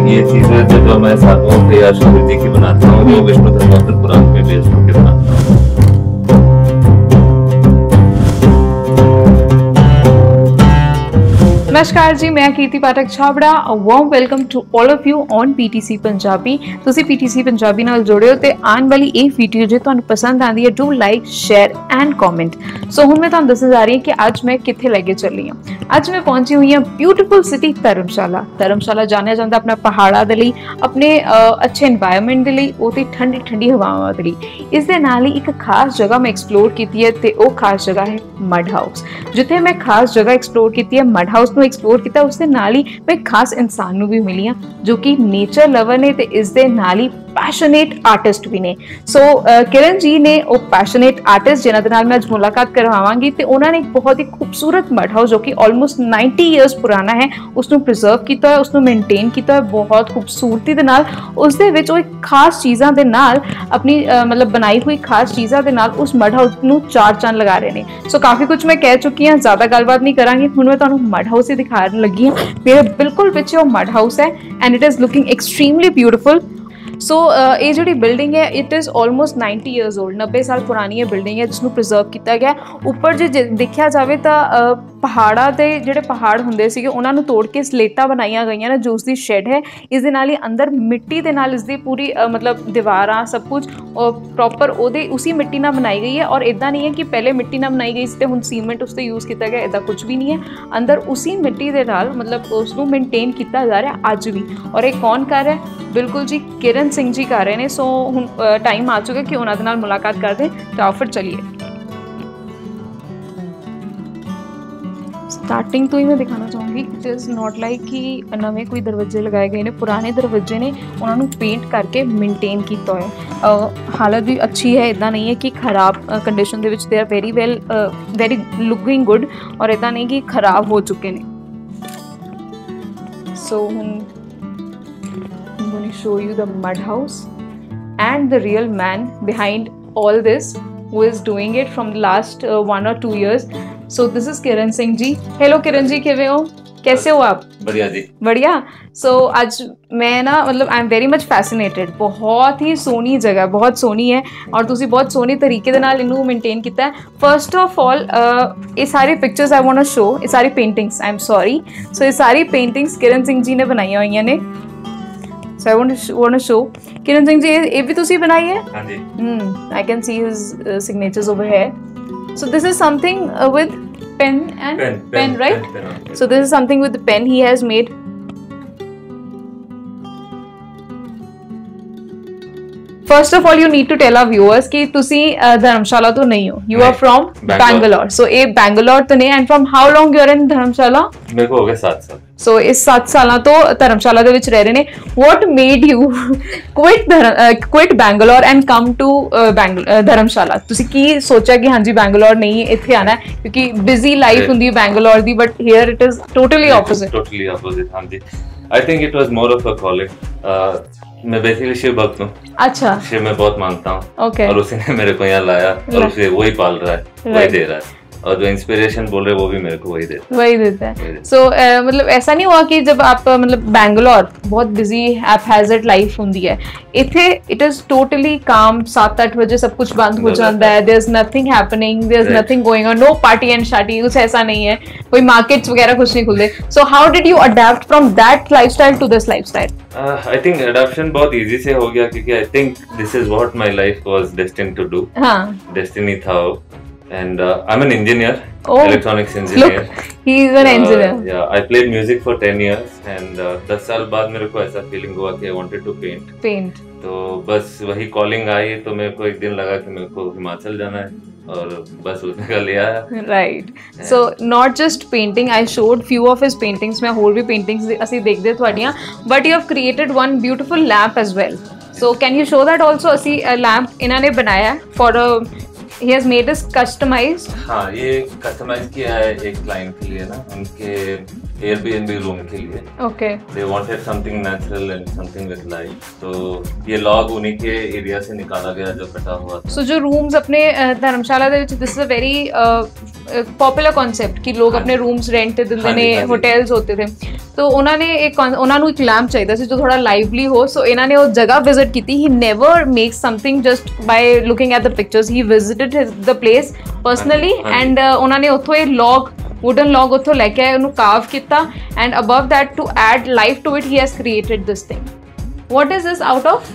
ये चीजें जो मैं साधुओं के या शिव जी की बनाता हूँ वो विष्णु धर्मोत्तर पुराण पे बेस्ड होकर बनाता हूँ। नमस्कार जी, मैं Kirti Pathak Chhabra. Warm welcome to all of you on PTC Punjabi. ਤੁਸੀਂ PTC पंजाबी ਨਾਲ ਜੁੜੇ ਹੋ ਤੇ ਆਉਣ ਵਾਲੀ ਇਹ ਵੀਡੀਓ ਜੇ ਤੁਹਾਨੂੰ ਪਸੰਦ ਆਂਦੀ ਹੈ do like share and comment. So ਹੁਣ ਮੈਂ ਤੁਹਾਨੂੰ ਦੱਸਣ ਜਾ ਰਹੀ ਹਾਂ ਕਿ ਅੱਜ ਮੈਂ ਕਿੱਥੇ ਲੈ ਕੇ ਚੱਲੀ ਹਾਂ। ਅੱਜ ਮੈਂ ਪਹੁੰਚੀ ਹੋਈ ਹਾਂ ਬਿਊਟੀਫੁਲ ਸਿਟੀ ਧਰਮਸ਼ਾਲਾ। ਧਰਮਸ਼ਾਲਾ ਜਾਣਿਆ ਜਾਂਦਾ ਆਪਣਾ ਪਹਾੜਾਂ ਦੇ ਲਈ, ਆਪਣੇ ਅੱਛੇ এনवायरमेंट ਦੇ ਲਈ, ਉਹ ਤੇ ਠੰਡੀ ਠੰਡੀ ਹਵਾਵਾਂ ਦੇ ਲਈ। ਇਸ ਦੇ ਨਾਲ ਹੀ ਇੱਕ ਖਾਸ ਜਗ੍ਹਾ ਮੈਂ ਐਕਸਪਲੋਰ ਕੀਤੀ ਹੈ ਤੇ ਉਹ ਖਾਸ ਜਗ੍ਹਾ ਹੈ ਮਡ ਹਾਊਸ। ਜਿੱਥੇ ਮੈਂ ਖਾਸ ਜਗ੍ਹਾ ਐਕਸਪਲੋਰ ਕੀਤੀ ਹੈ ਮਡ ਹਾਊਸ ਨੂੰ एक्सप्लोर किया, उसके नाल ही मैं खास इंसान भी मिली हाँ जो कि नेचर लवर ने ते इस दे नाल ही पैशनेट आर्टिस्ट भी ने। सो किरण जी ने वो पैशनेट आर्टिस्ट जिन्हां दे नाल मैं अज मुलाकात करवावांगी ते उन्होंने एक बहुत ही खूबसूरत मड हाउस जो कि ऑलमोस्ट 90 ईयर्स पुराना है उसनू प्रिजर्व किया है, उसनू मेनटेन किया है बहुत खूबसूरती दे नाल। उस दे विच एक खास चीज़ां दे नाल अपनी मतलब बनाई हुई खास चीज़ां दे नाल उस मड हाउस नू चार चंद लगा रहे हैं। सो काफ़ी कुछ मैं कह चुकी हाँ, ज़्यादा गलबात नहीं करांगी। हुण मैं तुहानू मड हाउस ही दिखाने लगी हाँ। मेरे बिल्कुल पिछे वो मड हाउस है and it is looking extremely beautiful. So ये जी बिल्डिंग है it is almost 90 years old, 90 साल पुरानी है बिल्डिंग है जिसनू प्रिजर्व किया गया। उपर जे देखा जाए तो पहाड़ा के जोड़े पहाड़ होंगे सी उन्होंने तोड़ के सलेटा बनाई गई ना जो उसकी शेड है। इस दे नाल ही अंदर मिट्टी के नाल इसकी पूरी मतलब दीवारां सब कुछ प्रॉपर उसी मिट्टी ना बनाई गई है। और इदा नहीं है कि पहले मिट्टी ना बनाई गई तो हुण सीमेंट उससे यूज़ किया गया, इदा कुछ भी नहीं है। अंदर उसी मिट्टी के नाल मतलब उसनू मेनटेन किया जा रहा अज भी। और ये कौन कर रहा है? बिल्कुल जी किरण सिंह जी कर रहे हैं। सो हुण टाइम आ चुका कि उन्होंने नाल मुलाकात करते हैं। तो आओ फिर चलिए। स्टार्टिंग तो ही मैं दिखाना चाहूँगी इट इज़ नॉट लाइक कि नवे कोई दरवाजे लगाए गए ने, पुराने दरवाजे ने उन्होंने पेंट करके मेनटेन किया है। हालत भी अच्छी है, इदा नहीं है कि खराब condition they which they are very well very looking good और इदा नहीं कि खराब हो चुके हैं। सो I'm going to show you the mud house and the real man behind all this who is doing it from the last 1 or 2 years. So this is Kiran Singh ji. Hello Kiran ji, किवें हो? कैसे हो आप? बढ़िया जी, बढ़िया। सो आज मैं ना मतलब I am very much fascinated. बहुत ही सोहनी जगह, बहुत सोहनी है और तुसी बहुत सोहनी तरीके दे नाल इनू मेनटेन किया है। फर्स्ट ऑफ ऑल ये सारी pictures I want to show, ये सारी paintings I am sorry. So ये सारी पेंटिंग्स किरण सिंह जी ने बनाई हुई ने। So I want to show किरण सिंह जी ये भी तुसी बनाई है? हाँ जी। I can see his signatures over here. So this is something with pen and pen, right? Pen. So this is something with the pen he has made. First of all, you need to tell our viewers कि तुसी धर्मशाला तो नहीं हो, you are from Bangalore. So ये Bangalore तो नहीं, and from how long you are in धर्मशाला? मेरे को हो गए 7 साल। So इस 7 साल तो धर्मशाला ਦੇ ਵਿੱਚ ਰਹਿ ਰਹੇ ਨੇ। What made you quit Bangalore and come to धर्मशाला? ਤੁਸੀਂ ਕੀ ਸੋਚਿਆ ਕਿ ਹਾਂਜੀ Bangalore नहीं ਇੱਥੇ ਆਣਾ ਹੈ क्योंकि busy life ਹੁੰਦੀ ਹੈ Bangalore the, but here it is totally opposite. Totally opposite, ਹਾਂਜੀ। I think it was more of a calling. मैं बेसिकली शिव भक्त हूँ। अच्छा। शिव मैं बहुत मानता हूँ। ओके। और उसी ने मेरे को यहाँ लाया और उसे वही पाल रहा है, वही दे रहा है और जो इंस्पिरेशन बोल रहे हैं वो भी मेरे को वही देता है। सो मतलब ऐसा नहीं हुआ कि जब आप मतलब बैंगलोर बहुत बिजी हैपहैज़र्ड लाइफ होती है, इथे इट इज टोटली काम। 7-8 बजे सब कुछ बंद हो जाता है, there is nothing happening, there is nothing going on, no party and shorty, कुछ ऐसा नहीं है, कोई मार्केट्स वगैरह कुछ नहीं खुलते। So how did you adapt from that lifestyle to this lifestyle? I think adoption बहुत इजी से हो गया क्योंकि I think this is what my life was destined to do. हां, डेस्टिनी था। And I'm an engineer, electronics engineer. Look, he is an engineer. Yeah, I played music for 10 years and 10 साल बाद मेरे को ऐसा फीलिंग हुआ कि I wanted to paint. तो बस वही कॉलिंग आई तो मेरे को एक दिन लगा कि मेरे को हिमाचल जाना है और बस उसने का लिया। Right. So not just painting, I showed few of his paintings. मैं और भी paintings असी देखते थोड़ियाँ, but you have created one beautiful lamp as well. So can you show that also? असी lamp इन्होंने बनाया for a He has made this customized. हाँ, ये कस्टमाइज किया है एक क्लाइंट के लिए ना, उनके Airbnb रूम के लिए। Okay. They wanted something natural and something with light. तो ये लॉग उन्हीं के एरिया से निकाला गया जो कटा हुआ था। So जो रूम्स अपने धर्मशाला दे विच, this is a very popular concept ਕਿ ਲੋਕ ਆਪਣੇ ਰੂਮਸ ਰੈਂਟ ਤੇ ਦਿੰਦੇ ਨੇ, ਹੋਟਲਸ ਹੋਤੇ ਥੇ, तो उन्होंने उन्होंने एक लैम्प चाहिए ਸੀ जो थोड़ा लाइवली हो, सो इन्होंने वो जगह विजिट की थी। He never makes something just by looking at the pictures, he visited the place personally and उन्होंने उत्थों एक लॉग वुडन लॉग उत्थों लेके आए, उन्होंने कार्व किया and above that to add life to it he has created this thing. What is this out of?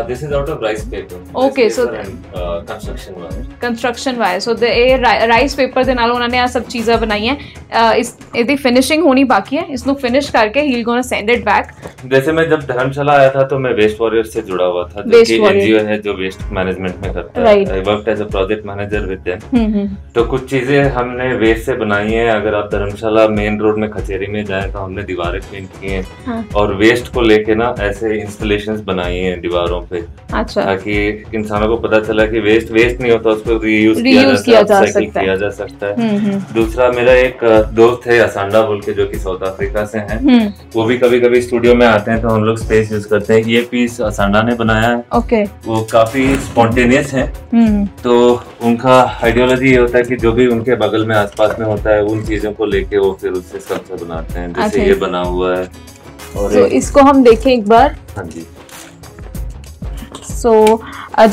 This is out of rice paper. Okay, so construction wire. Construction wire. So the rice paper ਦੇ ਨਾਲ ਉਹਨਾਂ ਨੇ ਆ ਸਭ ਚੀਜ਼ਾਂ ਬਣਾਈਆਂ। इस ਇਹਦੀ फिनिशिंग होनी बाकी है, इसको फिनिश करके he'll gonna send it back। जैसे मैं जब धर्मशाला आया था तो मैं वेस्ट वॉरियर से जुड़ा हुआ था, जो कि एनजीओ है जो वेस्ट मैनेजमेंट में करता है। I worked as a project manager with them। तो कुछ चीजें हमने वेस्ट से बनाई हैं। अगर आप धर्मशाला मेन रोड में खचेरी में जाएं तो हमने दीवारें पेंट की हैं और वेस्ट को लेके ना ऐसे इंस्टॉलेशंस बनाई हैं दीवारों पे। अच्छा। ताकि इंसानों को पता चला कि वेस्ट नहीं होता, उसको रीयूज किया जा सकता है। दूसरा, मेरा एक दोस्त है असांडा बोल के, जो कि साउथ अफ्रीका से हैं। वो भी कभी कभी स्टूडियो में आते हैं तो हम लोग स्पेस यूज करते हैं। ये पीस असांडा ने बनाया है। ओके। वो काफी स्पॉन्टेनियस है। तो उनका आइडियोलॉजी ये होता है कि जो भी उनके बगल में आसपास में होता है उन चीजों को लेके वो फिर उससे स्ट्रक्चर बनाते हैं। जैसे ये बना हुआ है और इसको हम देखें एक बार। हाँ जी। सो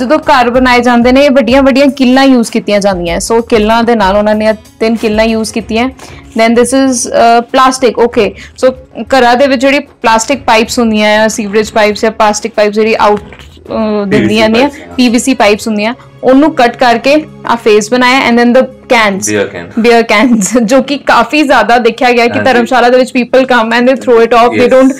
ਜਦੋਂ ਘਰ ਬਣਾਏ ਜਾਂਦੇ ਨੇ ਵੱਡੀਆਂ ਵੱਡੀਆਂ ਕਿੱਲਾਂ ਯੂਜ਼ ਕੀਤੀਆਂ ਜਾਂਦੀਆਂ। ਸੋ ਕਿੱਲਾਂ ਦੇ ਨਾਲ ਉਹਨਾਂ ਨੇ 3 ਕਿੱਲਾਂ ਯੂਜ਼ ਕੀਤੀਆਂ। Then this is plastic. Okay, so ਘਰਾਂ ਦੇ ਵਿੱਚ ਜਿਹੜੀ ਪਲਾਸਟਿਕ ਪਾਈਪਸ ਹੁੰਦੀਆਂ ਆ, ਸੀਵਰੇਜ ਪਾਈਪਸ ਜਾਂ ਪਲਾਸਟਿਕ ਪਾਈਪ ਜਿਹੜੀ ਆਊਟ ਦਿੰਦੀਆਂ ਨੇ, PVC ਪਾਈਪਸ ਹੁੰਦੀਆਂ, ਉਹਨੂੰ ਕੱਟ ਕਰਕੇ ਆ ਫੇਸ ਬਣਾਇਆ। And then the cans, beer cans, ਜੋ ਕਿ ਕਾਫੀ ਜ਼ਿਆਦਾ ਦੇਖਿਆ ਗਿਆ ਕਿ ਧਰਮਸ਼ਾਲਾ ਦੇ ਵਿੱਚ people come and they throw it off, they don't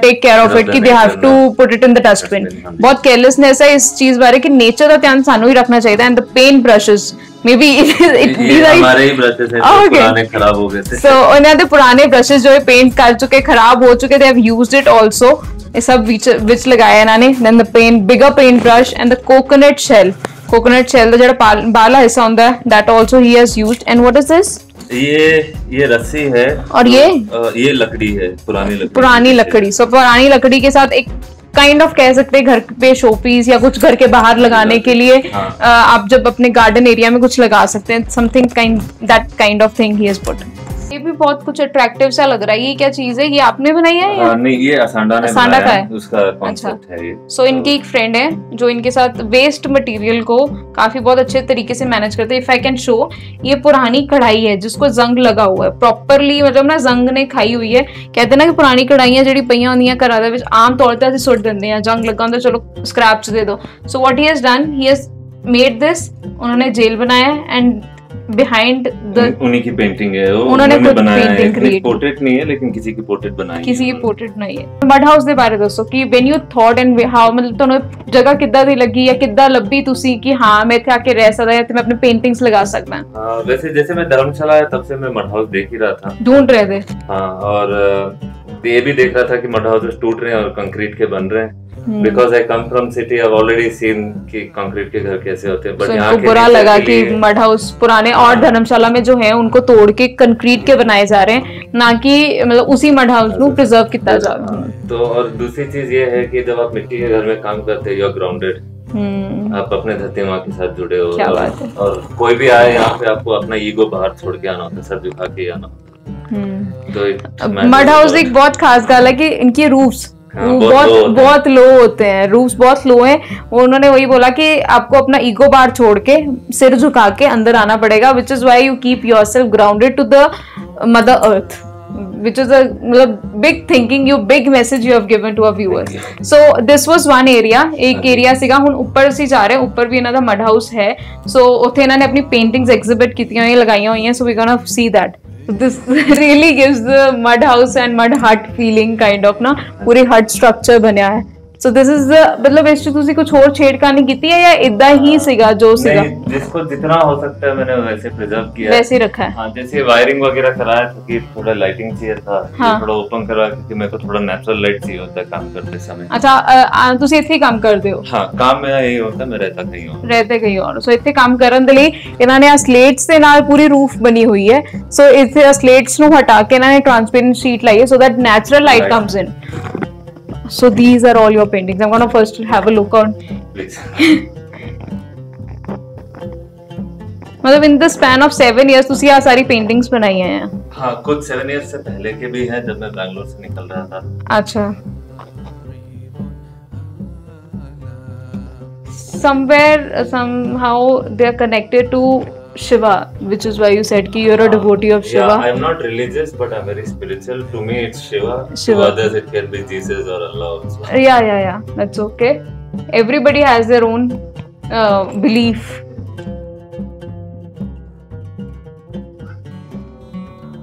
take care of it कि they have to put it in the dustbin. बहुत केयरलेसनेस है इस चीज बारे कि नेचर का ध्यान सानू ही रखना चाहिए। And the paint brushes may be हमारे ही ब्रशेस हैं जो पुराने खराब हो गए थे। सो उन्हें दे पुराने ब्रशेस जो पेंट कर चुके, खराब हो चुके, they have used it also. ये सब विच लगाया इन्होंने। Then the paint, bigger paint brush and the coconut shell दा जेड़ा बाला हिस्सा होंदा है, that also he has used. And what is this? ये रस्सी है और ये लकड़ी है, पुरानी लकड़ी। सो पुरानी लकड़ी के साथ एक काइंड ऑफ कह सकते हैं घर पे शो पीस या कुछ घर के बाहर लगाने के लिए। आप जब अपने गार्डन एरिया में कुछ लगा सकते हैं, something that kind of thing he has put. ये भी बहुत कुछ अट्रैक्टिव सा लग रहा है। ये क्या चीज है? ये आपने बनाई है या नहीं? ये असांडा ने बनाया का है, उसका कॉन्सेप्ट है ये। सो इनकी एक फ्रेंड है जो इनके साथ वेस्ट मटेरियल को काफी बहुत अच्छे तरीके से मैनेज करते हैं। इफ आई कैन शो, ये पुरानी कढ़ाई है जिसको जंग लगा हुआ है प्रॉपरली, मतलब ना जंग ने खाई हुई है। कहते हैं ना कि पुरानी कढ़ाइयां ਜਿਹੜੀ ਪਈਆਂ ਹੁੰਦੀਆਂ ਘਰਾਂ ਦੇ ਵਿੱਚ ਆਮ ਤੌਰ ਤੇ ਅਸੀਂ ਸੁੱਟ ਦਿੰਦੇ ਆ, जंग लगा ਹੁੰਦਾ चलो स्क्रैप ਚ दे दो। So what he has done, he has made this, उन्होंने जेल बनाया एंड बिहाइंड द उन्हीं की पेंटिंग है, उन्होंने बनाया है। पोर्ट्रेट नहीं है लेकिन किसी की पोर्ट्रेट बनाई है, किसी की पोर्ट्रेट नहीं है। मड हाउस ਦੇ ਬਾਰੇ ਦੱਸੋ ਕਿ when you thought and how, मतलब ਤੁਹਾਨੂੰ ਜਗ੍ਹਾ ਕਿੱਦਾਂ ਦੀ ਲੱਗੀ ਜਾਂ ਕਿੱਦਾਂ ਲੱਭੀ ਤੁਸੀਂ कि हाँ मैं ਇੱਥੇ आके रह सकता है, मैं अपने पेंटिंग्स लगा सकता हूं? हां, वैसे जैसे मैं धर्मशाला आया तब से मैं मड हाउस देख ही रहा था, ढूंढ रहे थे। हां, और ये भी देख रहा था कि मड हाउस टूट रहे हैं और कंक्रीट के बन रहे हैं। Because I come from city, I've already seen कि कंक्रीट के घर कैसे होते हैं, बट यहाँ के बुरा लगा कि मड हाउस पुराने और धर्मशाला में जो है उनको तोड़ के कंक्रीट के बनाए जा रहे हैं, ना कि मतलब उसी मड हाउस को प्रिजर्व किया जा रहा है। तो और दूसरी चीज ये है कि जब आप मिट्टी के घर में काम करते हो, यू आर ग्राउंडेड, आप अपने धरती माँ के साथ जुड़े हो। क्या बात है। और कोई भी आए यहाँ पे आपको अपना ईगो बाहर छोड़ के आना होता है, सर झुका के आना होता है। तो मड हाउस एक बहुत खास गल है कि इनकी रूफ्स बहुत लो होते हैं, रूफ्स बहुत लो हैं। उन्होंने वही बोला कि आपको अपना ईगो बार छोड़ के सिर झुका के अंदर आना पड़ेगा, which is why you keep yourself grounded to the mother earth, which is a big thinking, you big message you have given to our viewers. So this was one area, एक area ਸੀਗਾ। ਹੁਣ ਉੱਪਰ ਅਸੀਂ ਜਾ ਰਹੇ ਹਾਂ, ਉੱਪਰ ਵੀ ਇਹਨਾਂ ਦਾ ਮਡ ਹਾਊਸ ਹੈ। ਸੋ ਉੱਥੇ ਇਹਨਾਂ ਨੇ ਆਪਣੀ पेंटिंग्स एग्जिबिट ਕੀਤੀਆਂ ਹੋਈਆਂ, लगाईਆਂ ਹੋਈਆਂ। So we're gonna see that. This really gives the mud house and mud hut feeling kind of ना, पूरी hut structure बनया है। So this is the, मतलब इस चीज़ कुछ और छेड़खानी की थी या इतना ही सीगा जो सीगा? जिसको जितना हो सकता है मैंने वैसे प्रिजर्व किया, वैसे ही रखा है। हाँ, जैसे वायरिंग वगैरह कराया था कि थोड़ा लाइटिंग चाहिए था, हाँ। थोड़ा ओपन करवा क्योंकि मेरे को थोड़ा नेचुरल लाइट चाहिए होता है काम करते समय। अच्छा, ਤੁਸੀਂ ਇੱਥੇ काम करते हो? हाँ, काम मेरा यही होता है, मैं रहता कहीं और। रहते कहीं और। सो ਇੱਥੇ काम ਕਰਨ ਦੇ ਲਈ ਇਹਨਾਂ ਨੇ ਆ ਸਲੇਟਸ ਦੇ ਨਾਲ ਪੂਰੀ ਰੂਫ ਬਣੀ ਹੋਈ ਹੈ। ਸੋ ਇੱਥੇ ਸਲੇਟਸ ਨੂੰ ਹਟਾ ਕੇ ਇਹਨਾਂ ਨੇ ਟ੍ਰਾਂਸਪੇਰੈਂਟ ਸ਼ੀਟ ਲਾਈ ਹੈ so that natural light comes in. So these are all your paintings. I'm gonna first have a look on. Please. मतलब in the span of 7 years ਤੁਸੀਂ ਆ ਸਾਰੀ पेंटिंग्स बनाई हैं? हाँ, कुछ 7 years से पहले के भी हैं जब मैं बैंगलोर से निकल रहा था। अच्छा। Somewhere somehow they are connected to Shiva, which is why you said कि you're a devotee of Shiva. Yeah, I'm not religious, but I'm very spiritual. To me, it's Shiva. To others, it can be Jesus or Allah also. Yeah. That's okay. Everybody has their own belief.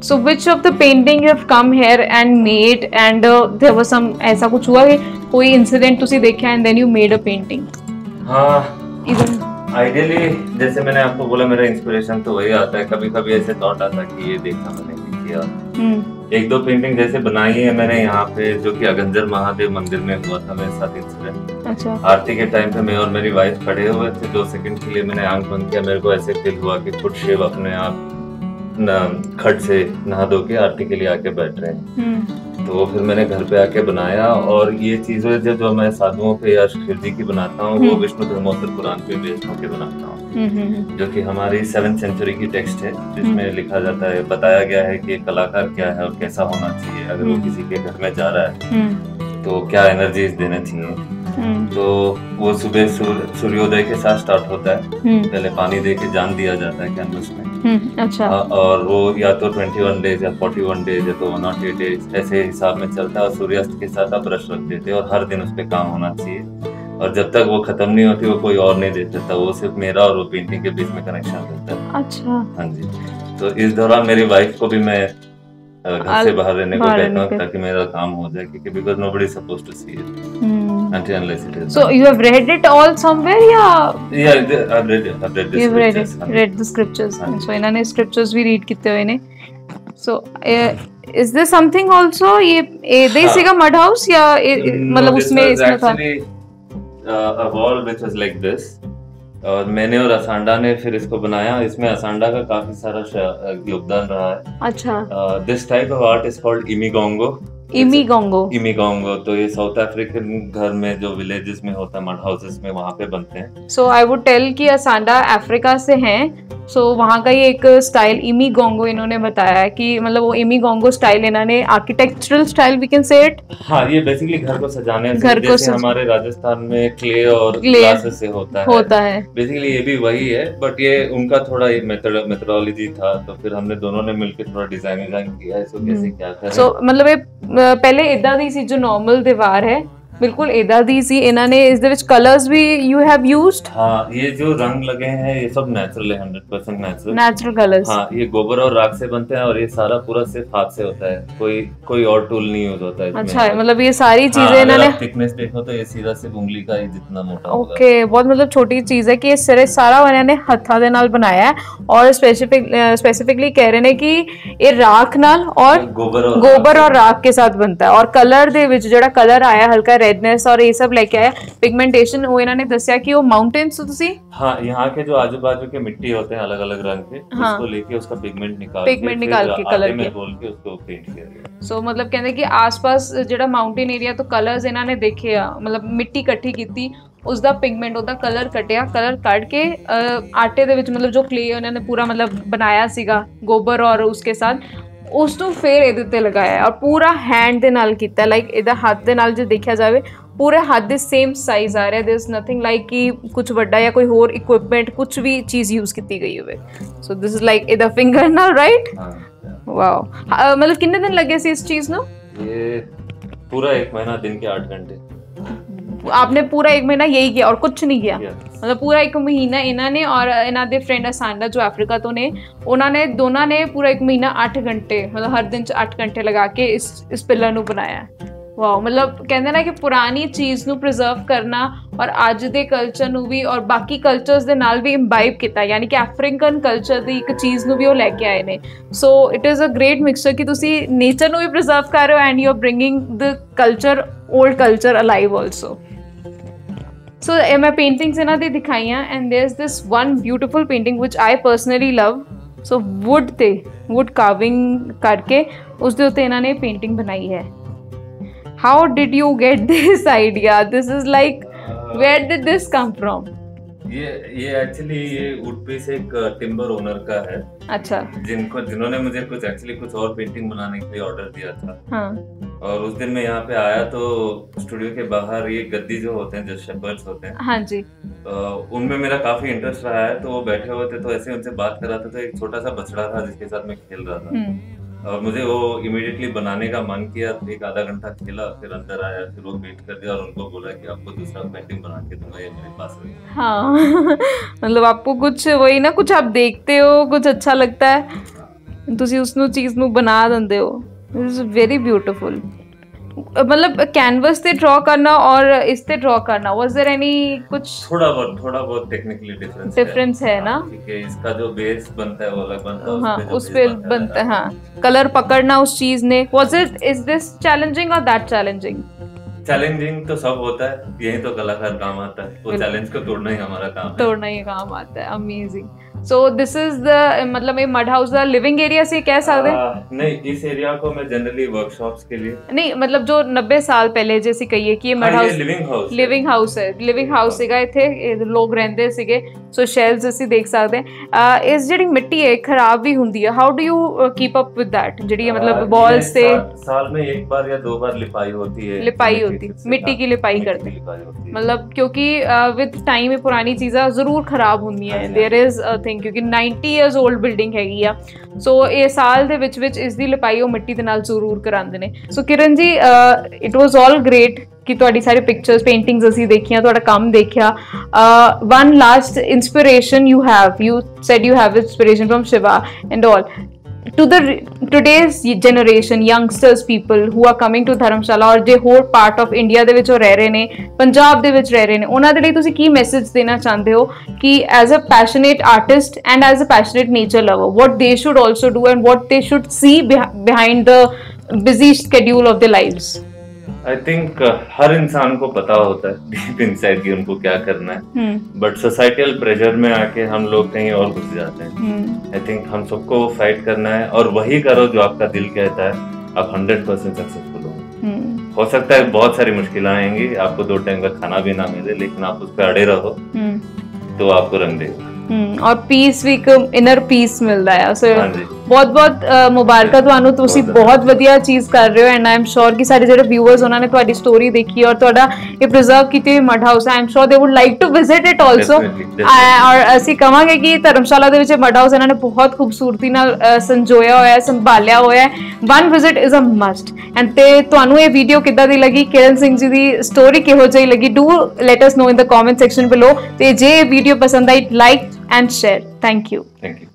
So which of the painting you have come here and made and there was some ऐसा कुछ हुआ कि कोई incident तुसी देखा and then you made a painting? हाँ, ideally जैसे मैंने आपको बोला मेरा इंस्पिरेशन तो वही आता है। कभी कभी ऐसे थॉट आता है कि ये देखा मैंने किया। 1-2 पेंटिंग जैसे बनाई है मैंने यहाँ पे, जो कि अगंजर महादेव मंदिर में हुआ था मेरे साथ इंसिडेंट। अच्छा। आरती के टाइम पे मैं और मेरी वाइफ खड़े हुए थे, 2 सेकंड के लिए मैंने आंख बंद किया, मेरे को ऐसे फील हुआ कि खुद शिव अपने आप खट से नहा धो के आरती के लिए आके बैठ रहे हैं। तो फिर मैंने घर पे आके बनाया, और ये चीजें जो मैं साधुओं पे या शिव जी की बनाता हूँ वो विष्णु धर्मोत्तर पुराण पे बेस्ड होकर बनाता हूँ, जो कि हमारी 7th सेंचुरी की टेक्स्ट है, जिसमें लिखा जाता है, बताया गया है कि कलाकार क्या है और कैसा होना चाहिए, अगर वो किसी के घर में जा रहा है तो क्या एनर्जीज देना चाहिए। तो वो सुबह सूर्योदय के साथ स्टार्ट होता है। पहले पानी दे के जान दिया जाता है कैनवस में। अच्छा। और वो या तो 21 डेज या 41 डेज या तो 108 डेज ऐसे हिसाब में चलता है, और सूर्यास्त के साथ आप ब्रश रख देते हैं और हर दिन उस पर काम होना चाहिए, और जब तक वो खत्म नहीं होती वो कोई और नहीं दे सकता, वो सिर्फ मेरा और वो पेंटिंग के बीच में कनेक्शन रहता है। अच्छा। हाँ जी। तो इस दौरान मेरी वाइफ को भी मैं घर से बाहर रहने को कहता हूँ ताकि मेरा काम हो जाए, क्योंकि because nobody is supposed to see it unless it is. So you have read it all somewhere या? Yeah, I've read the scriptures. So इन्होंने scriptures भी read किते हुए ने. So is there something also ये देसी का mud house या मतलब उसमें इसमें था? A wall which was like this. और मैंने और असांडा ने फिर इसको बनाया। इसमें असांडा का काफी सारा योगदान रहा है। अच्छा। This type of art is called इमीगोंगो। इमीगोंगो तो ये साउथ अफ्रीकन घर में जो विलेजेस में होता है, मड हाउसेस में, वहाँ पे बनते हैं। सो आई वुड टेल कि असांडा अफ्रीका से हैं। सो वहाँ का ये एक स्टाइल इमीगोंगो इन्होंने बताया है कि मतलब वो इमीगोंगो स्टाइल इन्होंने architectural style we can say it. हाँ, ये बेसिकली घर को सजाने से, जैसे हमारे राजस्थान में क्ले और ग्लासेस से होता है बेसिकली ये भी वही है, बट ये उनका थोड़ा मेथोडोलॉजी था, तो फिर हमने दोनों ने मिलकर थोड़ा डिजाइन किया इसको कैसे क्या करें। सो मतलब ये पहले इदा दी सी जो नॉर्मल दीवार है बिल्कुल इदा दी सी, इन्होंने इस दे विच कलर्स भी यू हैव यूज्ड। हाँ, ये जो रंग लगे हैं ये सब नेचुरल है, 100% नेचुरल कलर्स। हाँ, ये गोबर और राख से बनते हैं, और ये सारा पूरा सिर्फ हाथ से होता है, कोई और टूल नहीं यूज होता है इसमें। अच्छा है, मतलब ये सारी चीजें इन्होंने थिकनेस देखो तो ये सीधा सिर्फ उंगली का ही जितना मोटा होगा। ओके, बहुत मतलब छोटी चीज है कि ये सारा इन्होंने हत्था दे नाल बनाया है, और स्पेसिफिकली कह रहे हैं कि ये राख नाल और गोबर और राख के साथ बनता है, और कलर दे विच जेड़ा कलर आया हल्का रेडनेस और ये सब लेके आया पिगमेंटेशन, वो इन्होंने दस्या कि वो माउंटेन्स तो तुसी हाँ, यहाँ के जो आजू बाजू के मिट्टी होते हैं अलग अलग रंग के, उसको लेके उसका पिगमेंट निकाल के कलर में घोल के उसको पेंट किया गया। सो मतलब कहते कि आसपास जेड़ा माउंटेन एरिया तो कलर्स इन्होंने देखे आ, मतलब मिट्टी इकट्ठी की उसका पिगमेंट ਉਹਦਾ कलर कटिया, कलर कट के आटे ਦੇ ਵਿੱਚ मतलब जो क्ले उन्होंने पूरा मतलब बनाया ਸੀਗਾ गोबर और उसके साथ उसको फिर ਇਹਦੇ ਉੱਤੇ लगाया और पूरा हैंड ਦੇ ਨਾਲ ਕੀਤਾ, लाइक ਇਹਦਾ हथ ਦੇ ਨਾਲ ਜੇ ਦੇਖਿਆ ਜਾਵੇ पूरे हाथ दे सेम साइज आ रहा है। देयर इज नथिंग लाइक कि कुछ बड़ा या कोई होर इक्विपमेंट कुछ भी चीज यूज की गई हुए। सो दिस इज लाइक इदा फिंगर नाल राइट। वाओ, मतलब कितने दिन लगे सी इस चीज नो? ये पूरा 1 महीना, दिन के 8 घंटे। आपने पूरा 1 महीना यही किया और कुछ नहीं किया? मतलब पूरा 1 महीना इन्होंने और इन्हों के फ्रेंड असांडा जो अफ्रीका तो ने, उन्होंने दोनों ने पूरा 1 महीना 8 घंटे मतलब हर दिन 8 घंटे लगा के इस पिलर नू बनाया। वाओ, मतलब कहते ना कि पुरानी चीज़ नू प्रिजर्व करना और अज दे कल्चर नू भी और बाकी कल्चर्स दे नाल भी इंबाइब किया, यानी कि अफ्रीकन कल्चर दी एक चीज़ नू भी वो लैके आए ने। So it is a great mixture कि तुसी नेचर नू भी प्रिजर्व कर रहे हो and you are bringing the culture, old culture alive also. So मैं पेंटिंग्स इन्हां दी दिखाई and there is this one beautiful painting which I personally love. So wood carving करके उस दे उत्ते इन्हां ने पेंटिंग बनाई है। How did you get this idea? This is like, where did this come from? ये एक्चुअली ये वुड पीस एक टिम्बर ओनर का है। अच्छा। जिन्होंने मुझे कुछ और पेंटिंग बनाने के लिए ऑर्डर दिया था। हाँ। और उस दिन मैं यहाँ पे आया तो स्टूडियो के बाहर ये गद्दी जो होते हैं, जो शेपर्ड्स होते हैं, हाँ जी, उनमें मेरा काफी इंटरेस्ट रहा है। तो वो बैठे हुए थे, तो ऐसे उनसे बात कर रहा था, तो एक छोटा सा बछड़ा था जिसके साथ मैं खेल रहा था और मुझे वो इमीडिएटली बनाने का मन किया। एक आधा घंटा खेला, फिर अंदर आया, फिर वो पेंट कर दिया और उनको बोला कि आपको दूसरा पेंटिंग बना के दूंगा, ये मेरे पास है। हाँ मतलब आपको कुछ वही ना, कुछ आप देखते हो, कुछ अच्छा लगता है, तुसी उसनु चीज नु बना दिंदे हो। This is very beautiful. मतलब कैनवस पे ड्रॉ करना और इस पे ड्रॉ करना, वाज देयर एनी कुछ? थोड़ा बहुत टेक्निकली डिफरेंस है ना, क्योंकि इसका जो बेस बनता है वो अलग बनता है। हाँ, उस पे बनता है। हाँ, कलर पकड़ना उस चीज ने, was it, is this challenging और दैट चैलेंजिंग? चैलेंजिंग तो सब होता है, यही तो कलाकार काम आता है, वो चैलेंज को तोड़ना ही हमारा काम है। तोड़ना ही काम आता है। Amazing. So this is the, मतलब ये mud house the living area से कह सकते हैं? नहीं, इस एरिया को मैं जनरली वर्कशॉप्स के लिए नहीं, मतलब जो 90 साल पहले जैसे कहिए कि ये मड हाउस लिविंग हाउस है। लिविंग हाउस ਸੀਗਾ ਇੱਥੇ ਲੋਕ ਰਹਿੰਦੇ ਸੀਗੇ। ਸੋ ਸ਼ੈਲਸ ਅਸੀਂ ਦੇਖ ਸਕਦੇ ਹਾਂ। ਇਸ ਜਿਹੜੀ ਮਿੱਟੀ ਹੈ ਖਰਾਬ ਵੀ ਹੁੰਦੀ ਹੈ, how do you keep up with that? ਜਿਹੜੀ मतलब वॉल्स से साल में एक बार या 2 बार लिपाई होती है। लिपाई होती है, मिट्टी की लिपाई करते हैं, मतलब क्योंकि विद टाइम ये पुरानी चीज़ां जरूर खराब होंगी हैं। देयर इज अ थिंग, क्योंकि 90 ईयर्स ओल्ड बिल्डिंग हैगी आ। सो ਇਹ ਸਾਲ ਦੇ ਵਿੱਚ ਇਸ ਦੀ ਲਿਪਾਈ ਉਹ ਮਿੱਟੀ ਦੇ ਨਾਲ ਜ਼ਰੂਰ ਕਰਾਉਂਦੇ ਨੇ। ਸੋ ਕਿਰਨ ਜੀ, ਇਟ ਵਾਸ ਆਲ ਗ੍ਰੇਟ ਕਿ ਤੁਹਾਡੀ ਸਾਰੀ ਪਿਕਚਰਸ, ਪੇਂਟਿੰਗਸ ਅਸੀਂ ਦੇਖੀਆਂ, ਤੁਹਾਡਾ ਕੰਮ ਦੇਖਿਆ। One last inspiration you have, you said you have inspiration from Shiva and all, to the today's generation, youngsters, people who are coming to ਧਰਮਸ਼ਾਲਾ और जे whole part of India ਦੇ ਵਿੱਚ ਉਹ ਰਹਿ ਰਹੇ ਨੇ, ਪੰਜਾਬ ਦੇ ਵਿੱਚ ਰਹਿ ਰਹੇ ਨੇ, ਉਹਨਾਂ ਦੇ ਲਈ ਤੁਸੀਂ ਕੀ ਮੈਸੇਜ ਦੇਣਾ ਚਾਹੁੰਦੇ ਹੋ ਕਿ as a passionate artist and as a passionate nature lover, what they should also do and what they should see behind the busy schedule of their lives? I think हर इंसान को पता होता है डीप इनसाइड कि उनको क्या करना है, बट सोसाइटल प्रेशर में आके हम लोग कहीं और घुस जाते हैं। आई थिंक हम सबको फाइट करना है और वही करो जो आपका दिल कहता है, आप 100% सक्सेसफुल होंगे। हो सकता है बहुत सारी मुश्किलें आएंगी, आपको 2 टाइम का खाना भी ना मिले, लेकिन आप उस पर अड़े रहो तो आपको रंग देगा। और पीस भी, इनर पीस मिलता है। सो बहुत बहुत मुबारक ਤੁਹਾਨੂੰ, ਤੁਸੀਂ ਬਹੁਤ ਵਧੀਆ ਚੀਜ਼ ਕਰ ਰਹੇ ਹੋ ਐਂਡ ਆਈ ਐਮ ਸ਼ੋਰ ਕਿ ਸਾਡੇ ਜਿਹੜੇ ਵਿਊਅਰਸ ਉਹਨਾਂ ਨੇ ਤੁਹਾਡੀ ਸਟੋਰੀ ਦੇਖੀ ਔਰ ਤੁਹਾਡਾ ਇਹ ਪ੍ਰੀਜ਼ਰਵ ਕੀਤੀ ਹੋਈ mud house, I am sure they would like to visit it also. ਔਰ ਅਸੀਂ ਕਹਾਂਗੇ ਕਿ ਧਰਮਸ਼ਾਲਾ ਦੇ ਵਿੱਚ ਮਡ ਹਾਊਸ ਇਹਨਾਂ ਨੇ ਬਹੁਤ ਖੂਬਸੂਰਤੀ ਨਾਲ ਸੰਜੋਇਆ ਹੋਇਆ, ਸੰਭਾਲਿਆ ਹੋਇਆ। One visit is a must. And ਤੇ ਤੁਹਾਨੂੰ ਇਹ ਵੀਡੀਓ ਕਿੱਦਾਂ ਦੀ ਲੱਗੀ, ਕਿਰਨ ਸਿੰਘ ਜੀ ਦੀ ਸਟੋਰੀ ਕਿਹੋ ਜਿਹੀ ਲੱਗੀ, do let us know in the comment section below. ਤੇ ਜੇ ਇਹ ਵੀਡੀਓ ਪਸੰਦ ਆਈ, like and share. Thank you. Thank you.